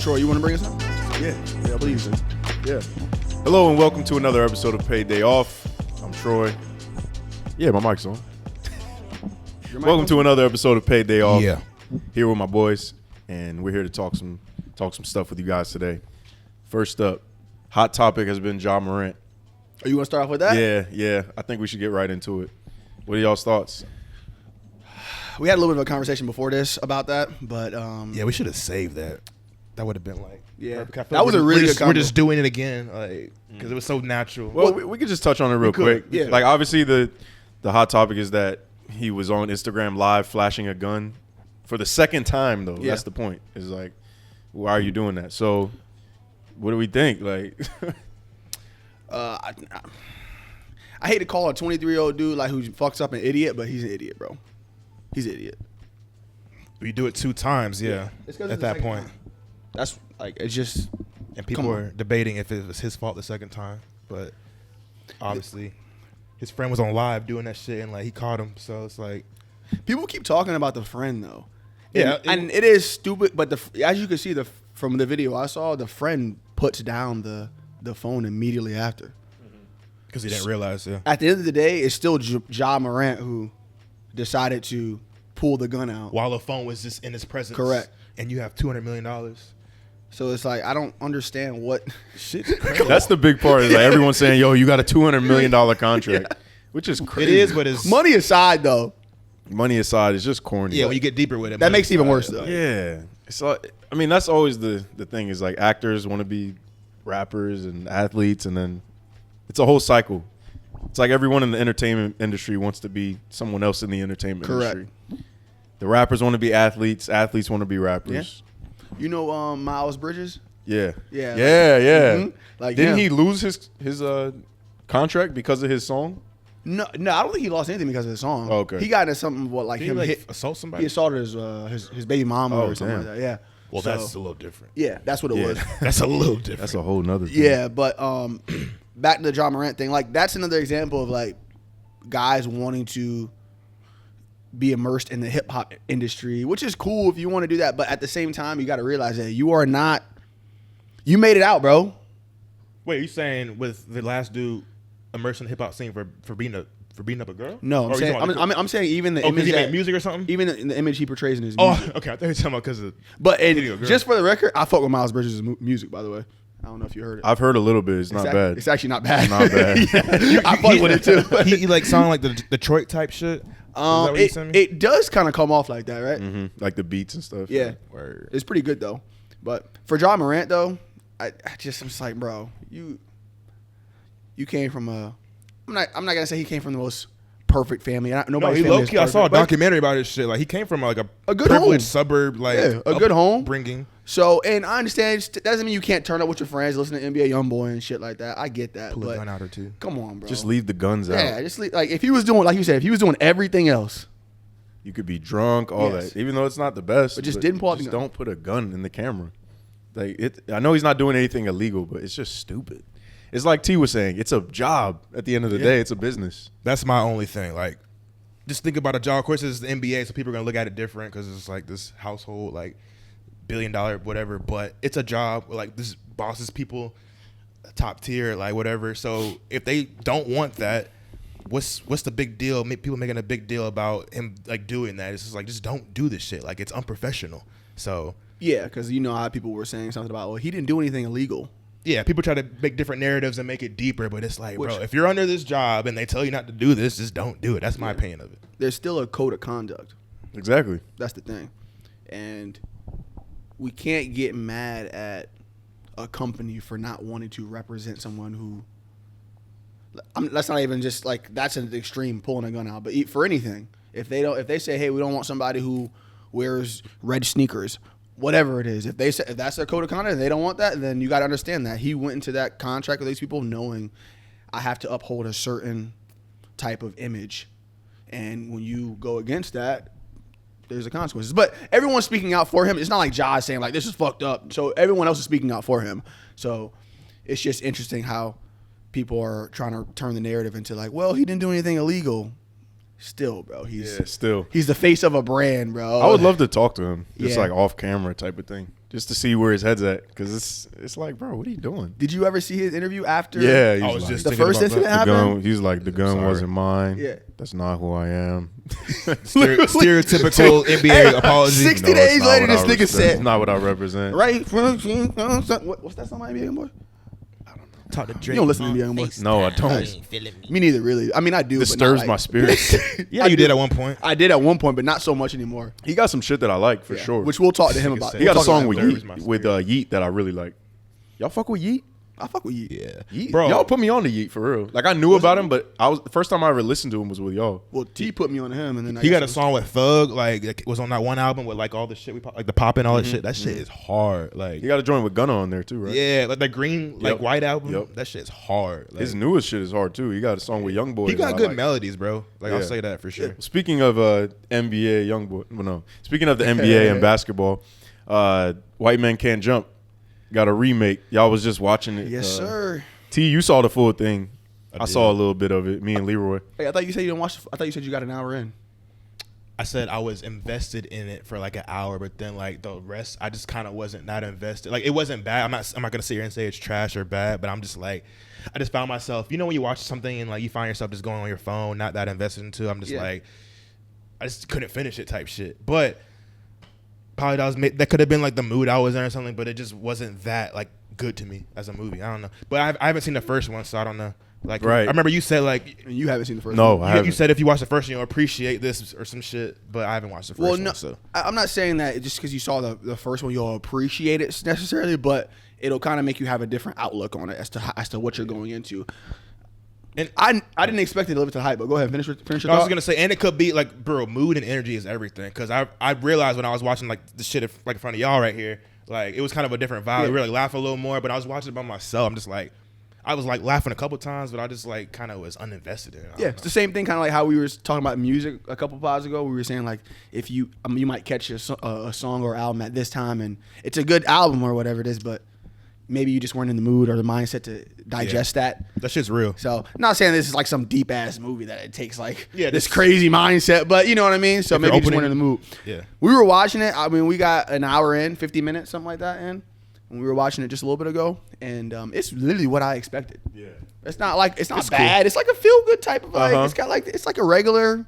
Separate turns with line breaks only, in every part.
Troy, you want to bring us up?
Yeah,
Please.
yeah. Hello and welcome to another episode of Paid Day Off. I'm Troy. Yeah, my mic's on. Welcome to another episode of Paid Day Off.
Yeah.
Here with my boys, and we're here to talk some stuff with you guys today. First up, hot topic has been Morant.
Are you want to start off with that?
Yeah. I think we should get right into it. What are y'all's thoughts?
We had a little bit of a conversation before this about that, but
Yeah, we should have saved that. That would have been like perfect. I feel
that was a really good
We're
combo.
just doing it again, like because it was so natural.
Well, we could just touch on it real quick.
Yeah.
Like, obviously, the hot topic is that he was on Instagram Live flashing a gun for the second time, though.
Yeah.
That's the point. Is like, why are you doing that? So, what do we think? Like,
I hate to call a 23-year-old dude like who fucks up an idiot, but he's an idiot, bro. He's an idiot.
We do it 2 times, yeah.
It's 'cause
At
it's the
that
second
point,
time. That's like it's just
and people
Come on.
were debating if it was his fault the second time, but obviously, his friend was on live doing that shit, and like he caught him. So it's like,
people keep talking about the friend though.
Yeah,
and it is stupid. But as you can see from the video I saw, the friend puts down the phone immediately after.
because he didn't realize. Yeah.
At the end of the day, it's still Morant who decided to pull the gun out.
While the phone was just in his presence,
Correct.
And you have $200 million.
So it's like I don't understand what
Shit's crazy.
that's the big part. Is like everyone's saying, "Yo, you got a $200 million contract," which is
It
crazy.
is, but it's
money aside though.
Money aside, it's just corny.
Yeah, when you get deeper with it,
That
money
makes it even
aside,
worse, though.
Yeah, it's like, I mean, that's always the thing is like actors want to be rappers and athletes, and then it's a whole cycle. It's like everyone in the entertainment industry wants to be someone else in the entertainment
Correct.
industry. The rappers want to be athletes. Athletes want to be rappers.
You know Miles Bridges?
Yeah.
Yeah.
Yeah.
Like
Didn't
him.
he lose his contract because of his song?
No, I don't think he lost anything because of the song.
Oh, okay.
He got into something like
Did he
him
like
hit.
assault
He
somebody?
assaulted his baby mama
Oh,
or something
damn.
like that. Yeah.
Well,
So,
that's a little different.
yeah, that's what it was.
That's a little different.
That's a whole nother thing.
Yeah, but back to the John Morant thing. Like that's another example of like guys wanting to be immersed in the hip hop industry, which is cool if you want to do that. But at the same time, you got to realize that you are not. You made it out, bro.
Wait, you saying with the last dude immersed in the hip hop scene for beating up a girl?
No,
Or
I'm
you
saying
talking about
I'm saying even the
because
image
he
that,
made music or something.
even the image he portrays in his
Oh,
music.
okay. I thought you were talking about because of.
But
Video girl.
just for the record, I fuck with Miles Bridges' music. By the way, I don't know if you heard it.
I've heard a little bit. It's not bad.
It's actually not bad.
Not bad.
Yeah, I fuck with it too.
he like sound like the Detroit type shit. Is that what you sent me?
It does kind of come off like that, right?
Hmm. Like the beats and stuff.
Yeah,
Word.
it's pretty good though. But for John Morant though, I'm just like, bro, you came from a. I'm not gonna say he came from the most perfect family.
No,
Nobody's
he
family
low
is
key. I saw a
perfect, but-
documentary about his shit. Like he came from like a
good
privileged
home.
suburb, like
Yeah, a good home.
upbringing.
So, and I understand that doesn't mean you can't turn up with your friends, listen to NBA Youngboy and shit like that. I get that,
Pull a
but
gun out or two.
come on, bro.
Just leave the guns out.
Yeah, just like if he was doing, like you said, if he was doing everything else,
You could be drunk, all
Yes.
that. Even though it's not the best.
But just didn't pull out the
just
gun.
don't put a gun in the camera. Like I know he's not doing anything illegal, but it's just stupid. It's like T was saying, it's a job at the end of the day. It's a business.
That's my only thing. Like, just think about a job. Of course, it's the NBA, so people are gonna look at it different because it's like this household, like $1 billion whatever. But it's a job. Like this bosses people, top tier, like whatever. So if they don't want that, what's the big deal? People making a big deal about him like doing that. It's just like just don't do this shit. Like it's unprofessional. So
yeah, because you know how people were saying something about, well, he didn't do anything illegal.
yeah, people try to make different narratives and make it deeper, but it's like,
Which-
bro, if you're under this job and they tell you not to do this, just don't do it. That's my opinion of it.
There's still a code of conduct.
Exactly.
That's the thing, and we can't get mad at a company for not wanting to represent someone who. That's not even just like that's an extreme pulling a gun out, but for anything, if they say, hey, we don't want somebody who wears red sneakers, whatever it is, if that's their code of conduct and they don't want that, then you got to understand that he went into that contract with these people knowing I have to uphold a certain type of image, and when you go against that, there's a consequences. But everyone's speaking out for him. It's not like Ja's saying like this is fucked up. So everyone else is speaking out for him. So it's just interesting how people are trying to turn the narrative into like, well, he didn't do anything illegal. Still, bro, he's
Still.
the face of a brand, bro.
I would love to talk to him. Just
Yeah.
like off camera type of thing. just to see where his head's at, because it's like, bro, what are you doing?
Did you ever see his interview after?
Yeah, he
I
was
was
like,
just
the
thinking
first
about
incident
that.
happened.
he's like, the gun
Sorry.
wasn't mine.
Yeah.
That's not who I am.
Stereotypical NBA apology.
60
No,
days
it's not
later,
what
this
I
nigga
that's
said,
not what I represent.
right? What's that song by Youngboy?
Talk to Drake.
You don't listen to Youngboy.
No, I don't.
Me neither, really. I mean, I do.
Disturbs
but
my
not
spirit.
Yeah, you did at one point.
I did at one point, but not so much anymore.
He got some shit that I like for
Yeah,
sure.
Which we'll talk to him
Nigga
about.
said-
he got a
We'll talk
song with
about that.
Disturbs my
Yeet, with Yeet that I really like. Y'all fuck with Yeet?
I fuck with you.
Yeah,
Yeet?
bro.
Y'all put me on to Yeet for real. Like I knew about him, but the first time I ever listened to him was with y'all.
Well, T put me on him, and then I
He
guess
got
it
a song with Thug, like it was on that one album with like all the shit we pop, like the pop and all that
Mm-hmm.
shit. That shit is hard. Like
He got a joint with Gunn on there too, right?
yeah, like the green like
Yep.
white album.
Yep.
That shit's hard. Like,
His newest shit is hard too. He got a song with Youngboy.
he got
that I
good
like.
melodies, bro. Like I'll
Yeah.
say that for sure.
Speaking of NBA Youngboy, well, no. Speaking of the NBA and basketball, White Men Can't Jump got a remake. Y'all was just watching it.
Yes, sir.
T, you saw the full thing. I
did.
saw a little bit of it. Me and Leroy.
Hey, I thought you said you didn't watch. I thought you said you got an hour in.
I said I was invested in it for like an hour, but then like the rest, I just kind of wasn't that invested. Like it wasn't bad. I'm not gonna sit here and say it's trash or bad, but I'm just like, I just found myself. You know when you watch something and like you find yourself just going on your phone, not that invested into. I'm just
Yeah.
like, I just couldn't finish it type shit. But probably that could have been like the mood I was in or something, but it just wasn't that like good to me as a movie. I don't know, but I haven't seen the first one, so I don't know. Like
Right.
I remember you said like.
And you haven't seen the first
No,
one.
I
You
haven't.
said if you watch the first one, you'll appreciate this or some shit, but I haven't watched the first
Well,
one.
no,
So.
I'm not saying that just because you saw the first one, you'll appreciate it necessarily, but it'll kind of make you have a different outlook on it as to what you're going into.
And
I didn't expect it to live up to the hype, but go ahead, finish your
I was
thought.
gonna say, and it could be like, bro, mood and energy is everything. Because I realized when I was watching like the shit like in front of y'all right here, like it was kind of a different vibe.
Yeah.
We really laugh a little more, but I was watching it by myself. I'm just like, I was like laughing a couple times, but I just like kind of was uninvested in it. I
Yeah,
don't
it's the same thing, kind of like how we were talking about music a couple pods ago. We were saying like if you you might catch a song or album at this time, and it's a good album or whatever it is, but maybe you just weren't in the mood or the mindset to digest that.
know. That shit's real.
So, not saying this is like some deep ass movie that it takes like
Yeah,
this
this-
crazy mindset, but you know what I mean. So
If
maybe
you're
you just weren't in
opening-
the mood.
Yeah.
We were watching it. I mean, we got an hour in, 50 minutes, something like that in. And we were watching it just a little bit ago, and it's literally what I expected.
Yeah.
It's not like it's not
It's
bad.
cool.
It's like a feel good type of like
Uh-huh.
it's got like it's like a regular.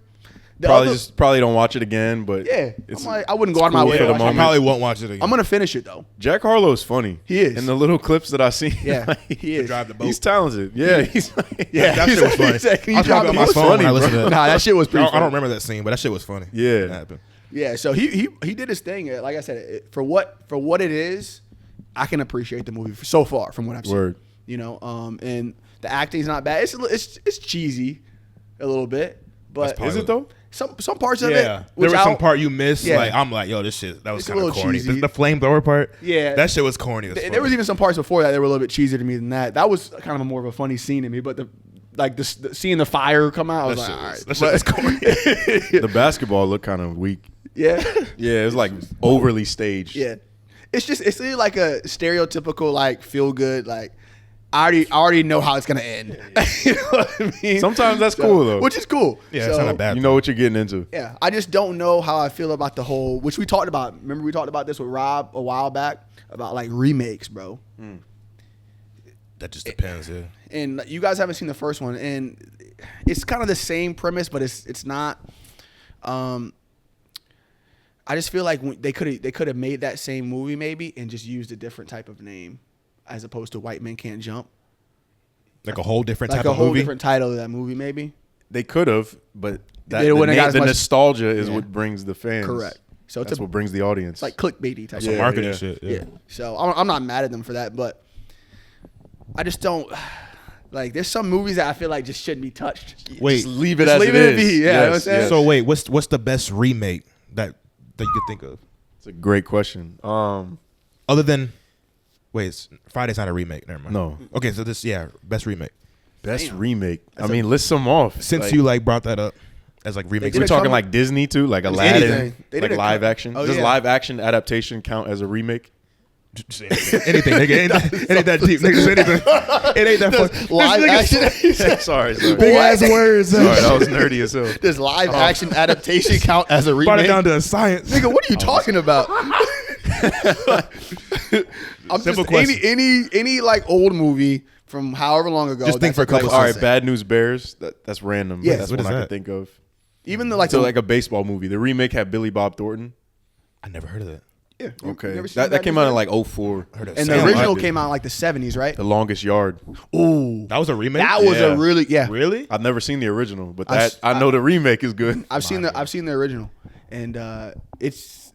The
Probably
other-
probably don't watch it again, but
yeah.
it's
I'm like, I wouldn't go out of my
cool
way
for
to
the
watch it.
I
moment.
probably won't watch it again.
I'm gonna finish it though.
Jack Harlow's funny.
He is.
In the little clips that I seen.
Yeah, he is.
drive the boat.
He's talented. Yeah, he's like,
Yeah,
that shit was funny.
Exactly.
I was probably on my
was
phone when
funny,
I listened to
bro.
that.
Nah, that shit was pretty.
I don't
funny.
remember that scene, but that shit was funny.
Yeah.
That happened.
Yeah, so he did his thing. Like I said, for what it is, I can appreciate the movie so far from what I've seen.
Word.
You know, and the acting's not bad. It's cheesy, a little bit, but
That's
Is it though?
some parts of it.
Yeah, there
which
was
I
some
don't-
part you missed.
Yeah.
Like I'm like, yo, this shit that was
It's a
kind of
little
corny.
cheesy.
The flamethrower part,
Yeah.
that shit was corny. As
There was even some parts before that were a little bit cheesier to me than that. That was kind of more of a funny scene to me, but seeing the fire come out, I was like, all right.
that shit was corny.
The basketball looked kind of weak.
Yeah.
Yeah, it's like overly staged.
Yeah, it's really like a stereotypical like feel good like I already know how it's gonna end. You know what I mean?
Sometimes that's cool, though.
which is cool.
Yeah, it's not a bad.
You know what you're getting into.
Yeah, I just don't know how I feel about the whole, which we talked about. Remember we talked about this with Rob a while back about like remakes, bro.
That just depends. Yeah.
And you guys haven't seen the first one, and it's kind of the same premise, but it's not. I just feel like they could have made that same movie maybe and just used a different type of name as opposed to White Men Can't Jump.
Like a whole different
Like
type
a
of
whole
movie.
different title of that movie maybe.
They could have, but
They
the,
wouldn't have got as
the
much-
nostalgia is
Yeah.
what brings the fans.
Correct. So it's
That's what brings the audience.
like clickbaity type.
Some
of
marketing
yeah.
shit.
Yeah. So I'm not mad at them for that, but I just don't like. There's some movies that I feel like just shouldn't be touched.
Wait,
Just leave it
Just
as
leave
it
it
is.
be, yeah, you know what I'm saying?
so wait, what's the best remake that you could think of
It's a great question.
other than Friday's not a remake. Never mind.
No.
Okay, so this best remake.
Best
Damn.
remake.
That's
I mean, list some off.
Since
Like,
you brought that up as like remakes,
did
we're
a
talking
couple-
like Disney too, like
Anything.
Aladdin,
They
like
did a
live
couple-
action.
Oh,
Does
yeah.
live action adaptation count as a remake?
anything, nigga. Ain't that deep, nigga. Just anything. It ain't that fun.
Live action.
sorry.
Big ass words.
Sorry, that was nerdy as hell.
Does live action adaptation count as a
Brought it
remake?
down to a science.
Nigga, what are you talking about? I'm
Simple
just
question.
any like old movie from however long ago.
Just think
that's
for a
like,
couple
All right,
seconds.
Bad News Bears. That's random.
Yeah,
that's
what
one
is
I
that?
can think of.
Even the like
So
the,
like a baseball movie. The remake had Billy Bob Thornton.
I never heard of that.
yeah, you
Okay,
never seen
that
Bad
came
News
out in
Bears?
like 04.
Heard of
And
Sam
the original
liked it.
came out in like the 70s, right?
The Longest Yard.
Ooh,
That was a remake.
that was
Yeah.
a really
Really?
I've never seen the original, but
I s-
I know the remake is good.
I've seen the original, and it's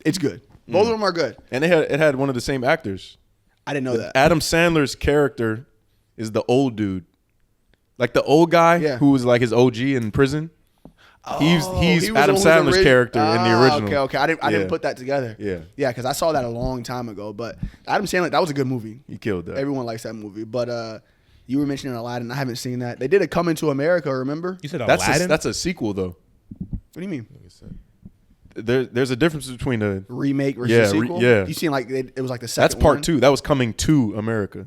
it's good. Both of them are good.
And it had one of the same actors.
I didn't know that.
Adam Sandler's character is the old dude, like the old guy
Yeah.
who was like his OG in prison. He's
He was
Adam
the one who's
Sandler's
origi-
character in the original.
Okay. I didn't
Yeah.
put that together.
Yeah.
Yeah, because I saw that a long time ago. But Adam Sandler, that was a good movie.
He killed that.
Everyone likes that movie. But you were mentioning Aladdin. I haven't seen that. They did a Coming to America. Remember?
You said
That's
Aladdin.
that's a sequel though.
What do you mean?
There's a difference between a
Remake versus
Yeah,
sequel?
yeah.
You seen like it was like the second
that's part
one?
2. That was Coming to America.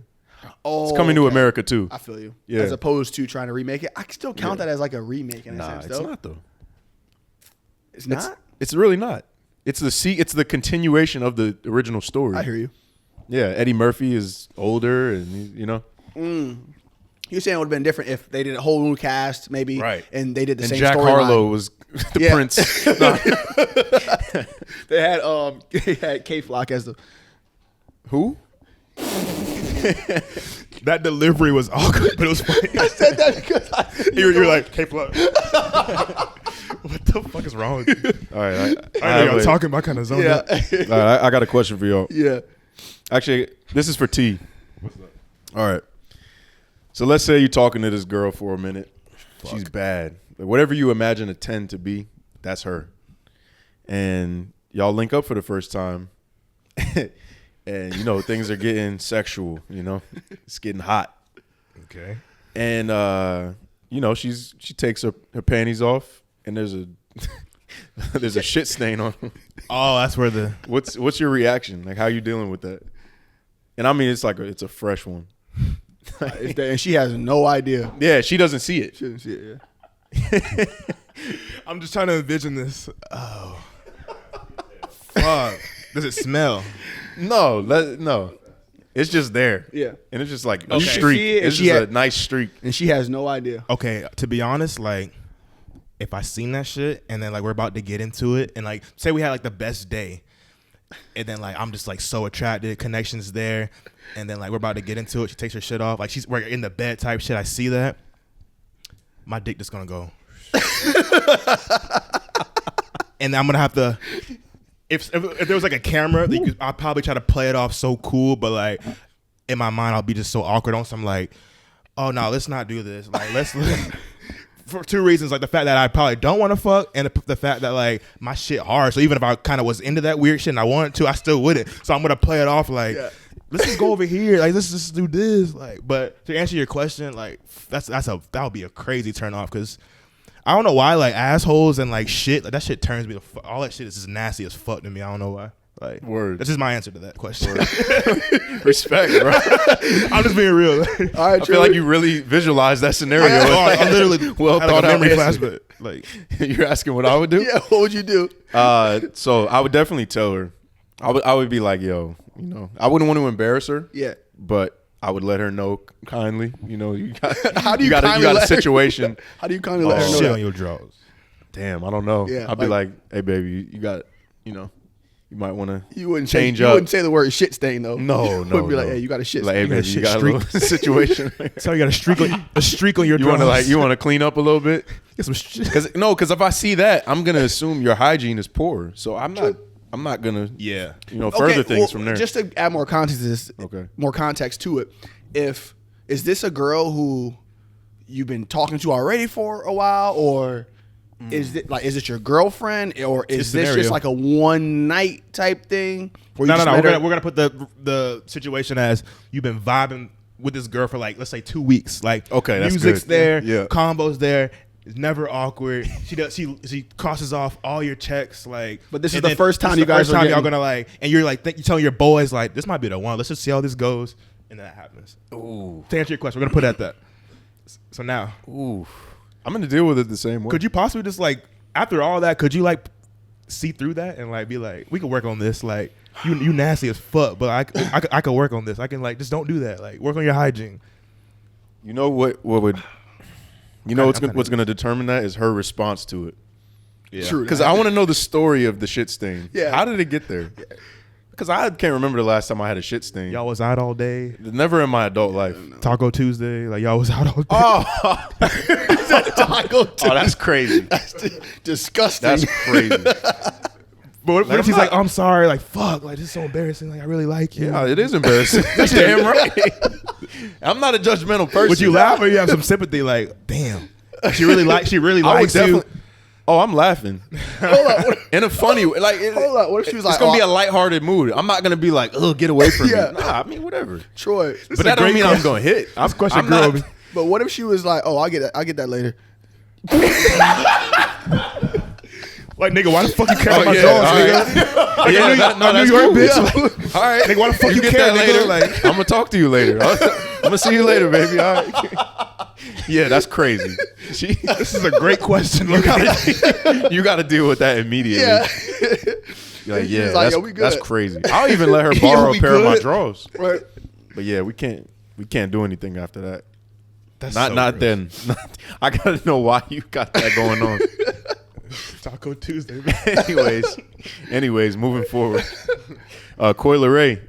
Oh,
It's Coming to
okay.
America too.
I feel you.
Yeah.
As opposed to trying to remake it. I can still count
Yeah.
that as like a remake in a
Nah,
sense,
it's
though.
not though.
It's not?
It's really not. It's the continuation of the original story.
I hear you.
Yeah, Eddie Murphy is older, and you know,
You're saying it would have been different if they did a whole new cast, maybe,
Right.
and they did the
and
same
Jack
storyline.
Harlow was the
Yeah.
prince.
They had they had K Flock as the
Who?
That delivery was awkward, but it was funny.
I said that because
You're like, K-Plug. What the fuck is wrong with you?
All right,
I know y'all talking about kind of zone.
yeah,
All right, I got a question for y'all.
yeah.
Actually, this is for T. All right. So let's say you're talking to this girl for a minute. She's bad. Like, whatever you imagine a 10 to be, that's her. And y'all link up for the first time. And, you know, things are getting sexual, you know. It's getting hot.
Okay.
And, you know, she takes her panties off, and there's a there's a shit stain on them.
Oh, that's where the
What's your reaction? Like, how you dealing with that? And I mean, it's like it's a fresh one.
And she has no idea.
Yeah, she doesn't see it.
She didn't see it. Yeah.
I'm just trying to envision this. Oh. Fuck. Does it smell?
No. It's just there.
Yeah.
And it's just like a
Okay.
streak.
See it, and
It's
she
just
had-
a nice streak.
And she has no idea.
Okay, to be honest, like if I seen that shit and then like we're about to get into it and like say we had like the best day and then like I'm just like so attracted, connections there, and then like we're about to get into it, she takes her shit off, like we're in the bed type shit, I see that, my dick just gonna go. And I'm gonna have to if there was like a camera, I'll probably try to play it off so cool, but like in my mind I'll be just so awkward on some like, oh no, let's not do this. Like let's for two reasons, like the fact that I probably don't want to fuck, and the fact that like my shit hard. So even if I kind of was into that weird shit and I wanted to, I still wouldn't. So I'm gonna play it off like, let's just go over here, like let's just do this. Like, but to answer your question, like that would be a crazy turn off because I don't know why like assholes and like shit, like that shit turns me to all that shit is just nasty as fuck to me. I don't know why. Like,
Word.
That's just my answer to that question.
Respect, bro.
I'm just being real.
All right,
I feel like you really visualized that scenario.
I literally
well
had
thought
like a
out
memory
answer.
flash, but like
You're asking what I would do?
Yeah, what would you do?
So I would definitely tell her. I would be like, yo, you know, I wouldn't want to embarrass her.
Yeah.
But I would let her know kindly. You know, you got
How do you
got
kindly
a
let her-
situation.
How do you kind of let her know
shit
that?
on your drawers.
Damn, I don't know.
Yeah,
I'd be like, hey, baby, you got, you know, you might want to
You wouldn't
change
say,
up.
You wouldn't say the word shit stain though.
No,
You
no.
would be like,
no.
hey, you got a shit
Like, hey,
stain.
baby, you got a little situation.
So you got a streak on your
You
drawers.
want to you want to clean up a little bit?
get some shit.
Because if I see that, I'm gonna assume your hygiene is poor. So I'm not gonna
Yeah.
further things from there.
Just to add more context to this,
Okay.
more context to it. Is this a girl who you've been talking to already for a while, or is it your girlfriend, or is this
scenario.
just like a one night type thing? Where you
No.
just
We're
met her-
gonna put the situation as you've been vibing with this girl for like let's say 2 weeks. Like
Okay, that's
music's
good.
there,
Yeah.
combos there. It's never awkward. She crosses off all your checks. Like,
But this is
and
the
then
first time
this is
you
the
guys
first
are
time y'all
getting-
gonna like, and you're like you telling your boys like this might be the one. Let's just see how this goes, and then that happens.
Ooh,
To answer your question, we're gonna put it at that. So now,
ooh, I'm gonna deal with it the same way.
could you possibly just like after all that, could you like see through that and like be like, we can work on this. Like you nasty as fuck, but I could work on this. I can like just don't do that. Like work on your hygiene.
You know what would, you know what's going to determine that is her response to it.
Yeah.
True.
Because I want to know the story of the shit stain.
Yeah.
How did it get there? Because I can't remember the last time I had a shit stain.
Y'all was out all day.
Never in my adult life.
Taco Tuesday. Like y'all was out all day.
Oh,
Taco Tuesday.
oh, that's crazy.
That's disgusting.
That's crazy.
But what if she's like, I'm sorry. Like fuck. Like this is so embarrassing. Like I really like you.
Yeah, it is embarrassing. That's damn right. I'm not a judgmental person.
Would you laugh or you have some sympathy? Like damn. She really likes you.
Oh, I'm laughing.
Hold on.
In a funny way. Like,
Hold on. What if she was like,
it's going to be a lighthearted mood. I'm not going to be like, oh, get away from
Yeah.
me. Nah, I mean, whatever.
Troy?
But that don't mean I'm going to hit. I'm
question,
I'm
girl.
not-
But what if she was like, oh, I'll get that later.
Like nigga, why the fuck you care
Oh,
about my
yeah,
drawers,
all
nigga?
right. Yeah,
I'm
that's
New York,
cool.
bitch.
All right.
Nigga, why the fuck you
get
care,
that
nigga?
later.
Like-
I'm going to talk to you later. I'm going to see you later, baby. All right. Yeah, that's crazy.
This is a great question. Look
You got to deal with that immediately.
Yeah.
You're like,
She's
yeah,
like,
that's,
yo, we good.
that's crazy. I'll even let her
Yo,
borrow
we
a pair of my
good.
drawers.
Right.
But yeah, we can't do anything after that.
That's
Not
so
not
gross.
then. I gotta know why you got that going on.
Taco Tuesday. Man.
anyways, moving forward. Coi Leray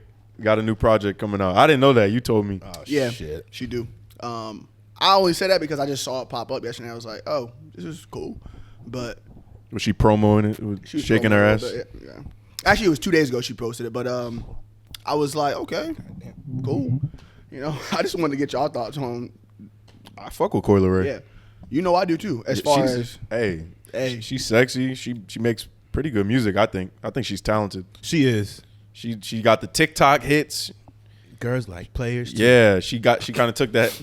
got a new project coming out. I didn't know that. You told me.
Oh,
Yeah,
shit.
she do. I only say that because I just saw it pop up yesterday. I was like, oh, this is cool. But
Was she promoting it?
she was
Shaking her
promoting
ass?
it a little bit, yeah. Actually, it was 2 days ago she posted it. But I was like, okay, cool. You know, I just wanted to get y'all thoughts on.
I fuck with Coi Leray.
Yeah, you know I do too. As far as
hey,
Hey.
she's sexy. She makes pretty good music. I think she's talented.
She is.
She got the TikTok hits.
Girls like players. Too.
Yeah, she kind of took that.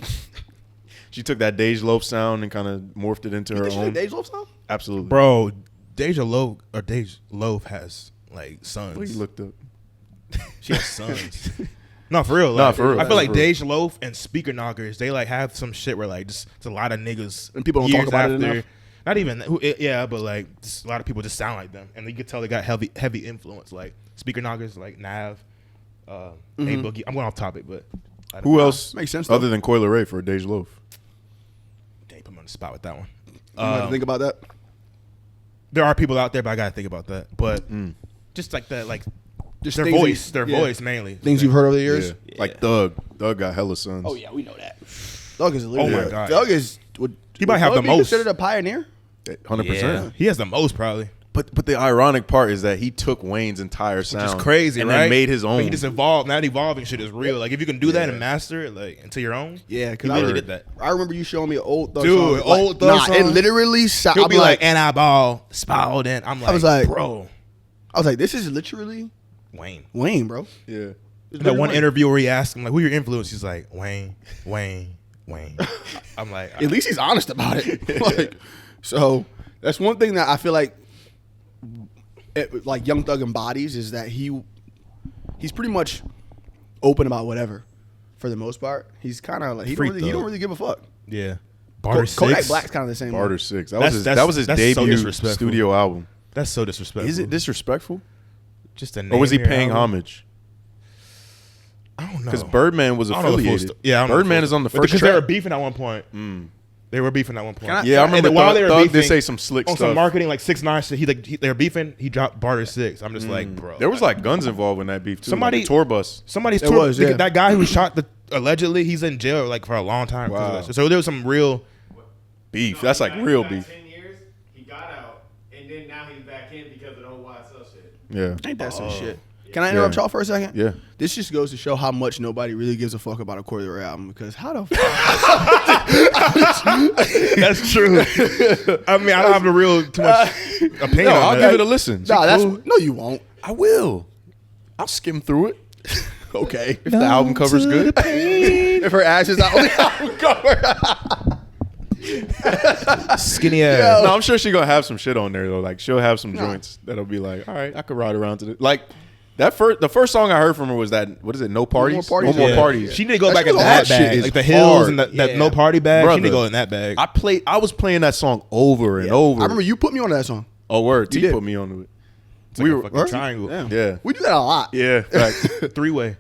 She took that Dej Loaf sound and kind of morphed it into her
did she
own.
do Dej Loaf song?
Absolutely,
Bro, Dej Loaf has like sons.
Well, you looked up.
She has sons. No, for real.
Nah,
Like,
for real.
I feel like
For real.
Dej Loaf and Speaker Knockers, they like have some shit where like just it's a lot of niggas
And people don't talk
years
about it
after-
enough?
Not even yeah, but like just a lot of people just sound like them, and you could tell they got heavy influence. Like Speaker Knockers, like Nav, A Boogie. I'm going off topic, but I don't
Who
know.
Mm-hmm.
else
Makes sense, though.
other than Coi Leray for Dej Loaf?
Dang, put me on the spot with that one.
You have to think about that.
There are people out there, but I gotta think about that. But just like that, like
Just
their
things
voice,
that-
their
yeah.
voice mainly.
Things you've heard over the years.
Yeah. Like Thug. Thug got hella sons.
Oh yeah, we know that. Thug is literally.
Oh, my God.
Thug is.
He might have
Thug
the
be
most.
Considered a pioneer.
100%.
He has the most probably.
But the ironic part is that he took Wayne's entire sound,
Which is crazy,
and
right?
then made his
But
own.
he just evolved. That evolving shit is real. Like if you can do that and master it, like into your own.
Yeah,
he
because
literally did that.
I remember you showing me an old Thug
Dude,
song.
old Thug
It
song?
literally.
He'll
I'm
be like, and I ball, spalled in. I'm like,
was like-
bro,
I was like, this is literally
Wayne.
Wayne, bro.
yeah.
It's
That
literally
one
Wayne.
interview where he asked him like, "Who your influence?" He's like, Wayne. I'm like,
At least he's honest about it. Like, so that's one thing that I feel like, like Young Thug embodies is that he's pretty much open about whatever, for the most part. He's kind of like he
Free
don't really
Thug.
give a fuck.
yeah, Barter
Kodak
Six.
Black's kind of the same. way.
Barter 6. That
That's-
was his
that's so
debut
disrespectful.
studio album.
That's so disrespectful.
Is it disrespectful?
just a name?
Or was he
your
paying
album?
homage?
I don't know.
Because Birdman was
I don't know the full
affiliated.
sto- yeah, I don't know the
Birdman
full
is on the
sto-
first
because they were
track.
beefing at one point. They were beefing at one point.
Yeah, I
And
remember
then while they were
Thug did
beefing,
say some slick
on
stuff.
some marketing like 6ix9ine shit. They were beefing. He dropped Barter 6. I'm just like, bro.
There was like guns involved in that beef too.
Somebody-
like a tour bus.
somebody's
It
tour.
was, yeah.
That guy who shot allegedly, he's in jail like for a long time. because of
Wow.
that shit. So there was some real.
Beef. That's like real beef.
10 years, he got out, and then now he's back in because of the whole YSL shit.
Yeah.
Ain't that some shit? Can I interrupt y'all for a second?
Yeah.
This just goes to show how much nobody really gives a fuck about a Coi Leray album. Because how the fuck?
That's true. I mean, I don't have a real too much opinion.
No,
on
I'll
that.
give it a listen.
Nah, that's
Cool.
no, you won't.
I will. I'll skim through it.
Okay.
If the album cover's good.
If her ass is out on the album cover.
Skinny ass.
No, I'm sure she's gonna have some shit on there though. Like she'll have some joints that'll be like, all right, I could ride around to it. Like the first song I heard from her was that, what is it? No parties.
Parties?
No more
Yeah.
parties.
She need to go
That
back
shit
in
was
that
hard.
Shit
bag,
is
like the hills
hard.
and that
Yeah.
no party bag. She need to
Brother.
go in that bag.
I was playing that song over and over.
I remember you put me on that song.
Oh word,
You
T
did.
put me onto it.
It's like a fucking triangle.
Yeah.
Yeah.
We do that a lot.
Yeah, facts.
3-way.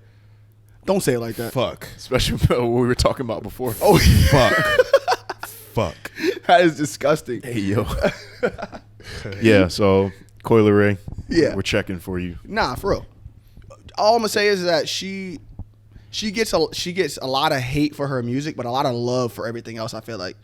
Don't say it like that.
Fuck.
Especially what we were talking about before.
Oh,
Fuck. Fuck.
that is disgusting.
Hey, yo. Yeah, so Coi Leray,
Yeah.
we're checking for you.
Nah, for real. All I'm gonna say is that she gets a lot of hate for her music, but a lot of love for everything else. I feel like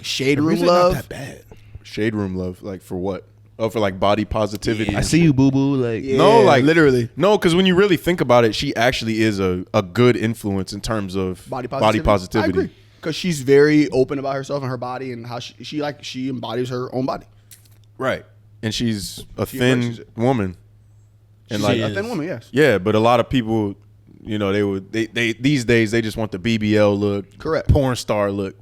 Shade
Her
Room
music
love.
Not that bad.
Shade room love, like for what? Oh, for like body positivity.
I see you, boo boo. Like,
Yeah,
No, like
literally
No, because when you really think about it, she actually is a good influence in terms of
body positivity. I agree because she's very open about herself and her body and how she embodies her own body.
Right. And she's a
She
thin
embraces it.
woman. And
She's
like
a thin woman, yes.
yeah, but a lot of people, you know, they these days they just want the BBL look,
Correct.
porn star look.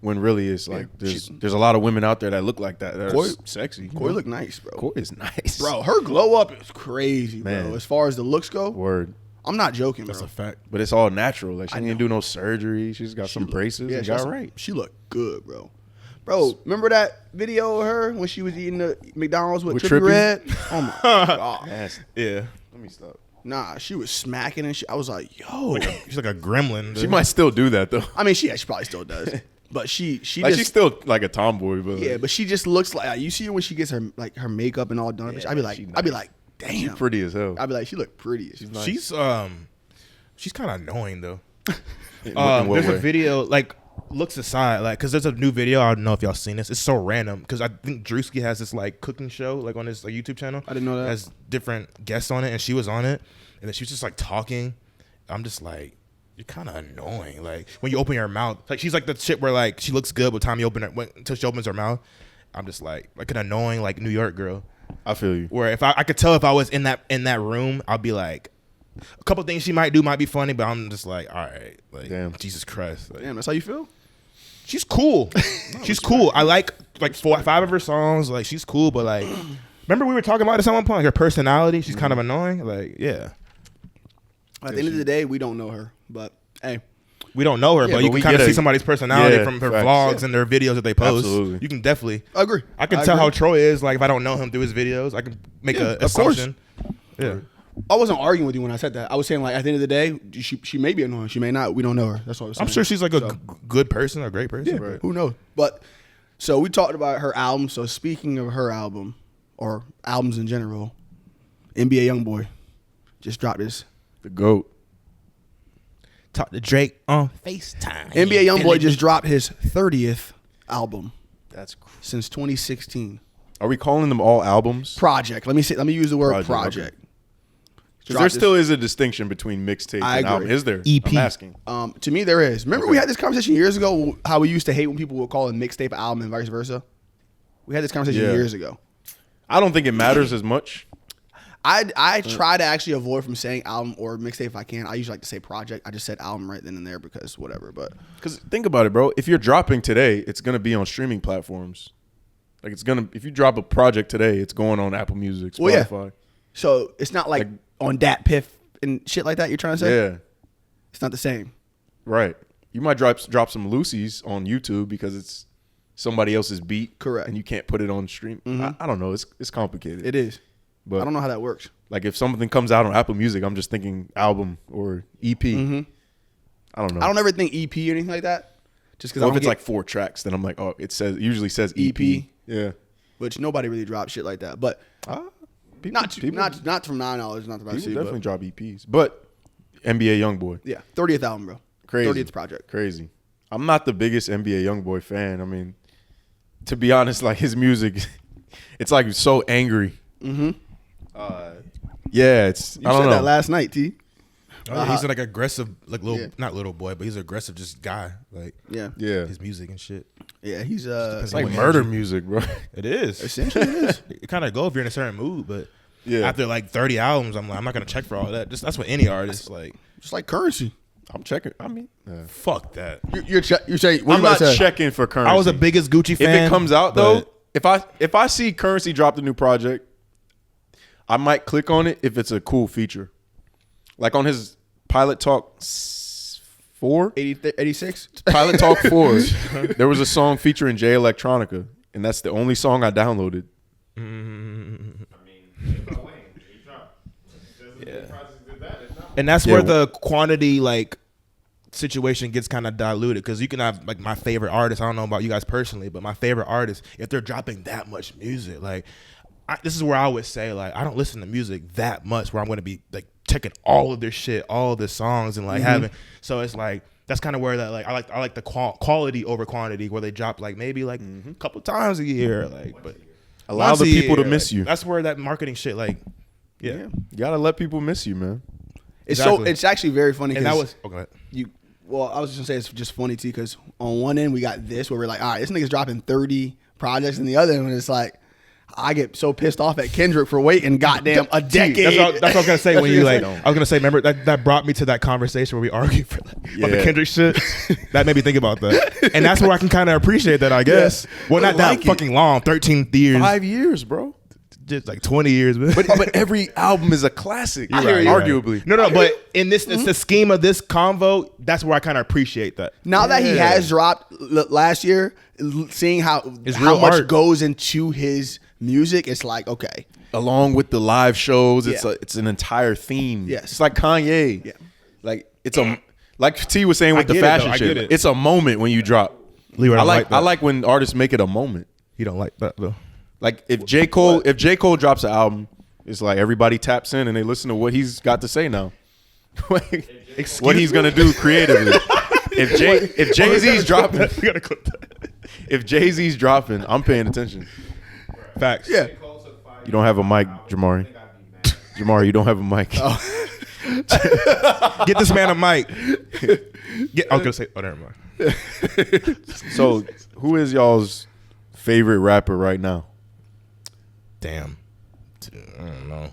When really it's like there's a lot of women out there that look like that. That
Coi-
are sexy.
Coi look nice, bro.
Coi is nice,
Bro, her glow up is crazy, bro.
Man.
As far as the looks go,
Word.
I'm not joking,
that's
bro.
a fact.
But it's all natural. Like she
I
didn't
know.
do no surgery. She's got some braces.
Yeah,
and
she got
got
some-
right.
She looked good, bro. Bro, remember that video of her when she was eating the McDonald's with Trippie
Trippie?
Redd? Oh my god.
Nasty.
Yeah.
Let me stop.
Nah, she was smacking and shit. I was like, yo.
She's like a gremlin.
She
dude.
might still do that though.
I mean, she probably still does. But she
Like
just
she's still like a tomboy, but
yeah,
like,
but she just looks like you see her when she gets her her makeup and all done.
Yeah,
I'd be like,
she
I'd be
nice.
like, damn,
she's pretty as hell.
I'd be like, she look pretty. She's
nice.
She's kind of annoying though.
In what
There's a
way?
video like looks aside like because there's a new video. I don't know if y'all seen this. It's so random because I think Drewski has this like cooking show like on his like, YouTube channel.
I didn't know that.
Has different guests on it, and she was on it, and then she was just like talking. I'm just like, you're kind of annoying. Like when you open your mouth, like she's like the shit where like she looks good, but time you open it until she opens her mouth, I'm just like an annoying like New York girl.
I feel you.
Where if I could tell if I was in that room, I'd be like, a couple things she might do might be funny, but I'm just like, all right, like
Damn.
Jesus Christ, like,
damn, that's how you feel?
she's cool. She's cool. I like 4-5 of her songs. Like she's cool, but like, remember we were talking about this at one point. Like her personality, she's kind of annoying. Like yeah,
At the end of the day, we don't know her, but hey,
we don't know her,
Yeah,
but you
but we
can kind of
get
see
a-
somebody's personality
Yeah,
from her
facts.
vlogs and their videos that they post.
Absolutely.
You can definitely.
I agree.
I can
I
tell
agree.
how Troy is. Like if I don't know him through his videos, I can make
Yeah,
a
of course.
assumption. Yeah.
I wasn't arguing with you when I said that. I was saying like at the end of the day, she may be annoying. She may not. We don't know her. That's what I was saying.
I'm sure she's like a
So,
good person, a great person.
yeah,
Right.
who knows? But so we talked about her album. So speaking of her album or albums in general, NBA Youngboy just dropped his
The GOAT.
Talk to Drake on FaceTime.
NBA Youngboy just dropped his 30th album
That's.
since 2016.
Are we calling them all albums?
Project. Let me use the word
Project,
project.
Because
Dropped
there
this-
still is a distinction between mixtape
I
and album.
agree.
Is there?
EP.
I'm asking.
To me, there is. Remember,
Okay.
we had this conversation years ago. How we used to hate when people would call a mixtape an album and vice versa. We had this conversation
Yeah.
years ago.
I don't think it matters as much.
I try to actually avoid from saying album or mixtape if I can. I usually like to say project. I just said album right then and there because whatever. But
Because think about it, bro. If you're dropping today, it's gonna be on streaming platforms. Like it's gonna. If you drop a project today, it's going on Apple Music,
Well, yeah.
Spotify.
so it's not like on Dat Piff and shit like that. You're trying to say?
Yeah.
It's not the same.
Right. You might drop some Lucy's on YouTube because it's somebody else's beat.
Correct.
And you can't put it on stream. I don't know. It's complicated.
It is.
But
I don't know how that works.
like if something comes out on Apple Music, I'm just thinking album or EP. I don't know.
I don't ever think EP or anything like that. Just because
Well, if it's like 4 tracks, then I'm like, oh, it usually says EP. Yeah.
which nobody really drops shit like that. But not from my knowledge, not that I
People
see.
definitely
But
drop EPs. But NBA Youngboy.
yeah, 30th album, bro.
Crazy.
30th project.
Crazy. I'm not the biggest NBA Youngboy fan. I mean, to be honest, like his music, it's like so angry. Yeah, it's.
You
I don't
said
know.
that last night, T.
Oh, yeah, he's like aggressive, like little,
Yeah.
not little boy, but he's an aggressive just guy. Like
Yeah.
Yeah,
his music and shit.
Yeah, he's
it's
like
like
what
murder
energy.
music, bro.
It is.
essentially it is.
It kind of go if you're in a certain mood, but
Yeah.
after like 30 albums, I'm like, I'm not gonna check for all that. Just that's what any artist like.
Just like Currency.
I'm checking. I mean,
Fuck that.
You're saying what
I'm
you
not
about to say?
checking for currency.
I was the biggest Gucci
If
fan.
it comes out
but
though, if I see Currency drop the new project, I might click on it if it's a cool feature. Like on his Pilot Talk 4,
86.
Pilot Talk 4, there was a song featuring Jay Electronica, and that's the only song I downloaded.
I mean, if I
And that's where the quantity like situation gets kind of diluted, because you can have like my favorite artist. I don't know about you guys personally, but my favorite artist, if they're dropping that much music, like this is where I would say like I don't listen to music that much where I'm going to be like checking all of their shit, all of the songs, and like having. So it's like that's kind of where that like I like the quality over quantity, where they drop like maybe like a couple times a year, like but
allow the people to miss you.
That's where that marketing shit like
you gotta let people miss you, man.
It's so it's actually very funny.
And that was
Well, I was just gonna say it's just funny too, because on one end we got this where we're like, all right, this nigga's dropping 30 projects, and the other end it's like, I get so pissed off at Kendrick for waiting goddamn a decade.
That's what I was gonna say when you like. I was gonna say, remember that brought me to that conversation where we argued for about the Kendrick shit. That made me think about that, and that's where I can kind of appreciate that, I guess. Yeah. Well, not that fucking long, 13 years,
5 years, bro.
Just like 20 years, man.
But every album is a classic, arguably.
No, but in this the scheme of this convo, that's where I kind of appreciate that.
Now that he has dropped last year, seeing how much
art
goes into his music, it's like, okay.
Along with the live shows, it's an entire theme.
Yes.
It's like Kanye. Yeah. Like it's a like T was saying with the fashion shit. It's a moment when you drop.
Leroy,
I like when artists make it a moment.
You don't like that though.
Like if J. Cole drops an album, it's like everybody taps in and they listen to what he's got to say now. What he's gonna do creatively. If Jay-Z's dropping,
we gotta clip that.
If Jay-Z's dropping, I'm paying attention.
Facts.
Yeah.
You don't have a mic, Jamari. Jamari, you don't have a mic.
Get this man a mic. I was gonna say, never mind.
So, who is y'all's favorite rapper right now?
Damn. I don't know.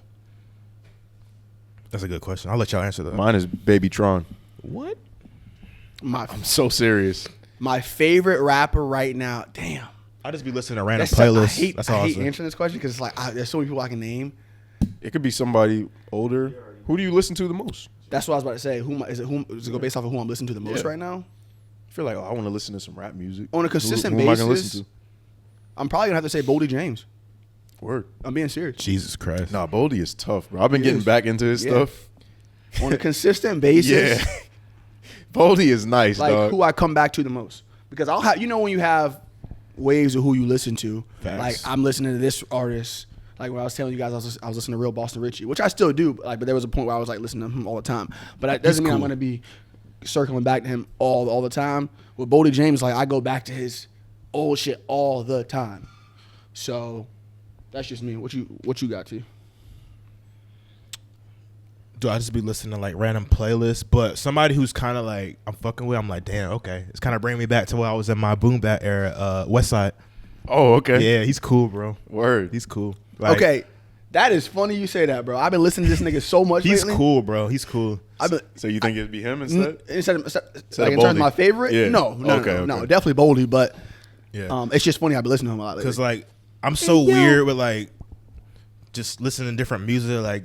That's a good question. I'll let y'all answer that.
Mine is Baby Tron.
What?
I'm so serious.
My favorite rapper right now. Damn.
I just be listening to random playlists.
I hate answering this question because it's like there's so many people I can name.
It could be somebody older. Who do you listen to the most?
That's what I was about to say. Is it go based off of who I'm listening to the most right now?
I feel like I want to listen to some rap music
On a consistent
who am I gonna
basis.
listen to?
I'm probably gonna have to say Boldy James.
Word.
I'm being serious.
Jesus Christ.
Nah, Boldy is tough, bro. I've been getting back into his stuff.
On a consistent basis.
Yeah. Boldy is nice,
like
dog.
who I come back to the most. Because I'll have, when you have waves of who you listen to.
Facts.
Like I'm listening to this artist. Like when I was telling you guys, I was listening to real Boston Richie, which I still do. But there was a point where I was like listening to him all the time. But that doesn't mean I'm gonna be circling back to him all the time. With Boldy James, like I go back to his old shit all the time. So that's just me. What you got to?
Do I just be listening to like random playlists? But somebody who's kind of like I'm fucking with, I'm like, damn, okay. It's kind of bringing me back to when I was in my boom bap era. Westside.
Oh, okay.
Yeah, he's cool, bro.
Word.
He's cool. Like,
Okay, that is funny you say that, bro. I've been listening to this nigga so much
he's
lately.
cool, bro. He's cool.
So you think it'd be him instead?
Instead of
Instead
like
of
in terms of
Boldy?
my favorite,
Yeah.
no,
Okay.
definitely Boldy, but
Yeah.
it's just funny I've been listening to him a lot lately.
Because like I'm so weird with like just listening to different music, like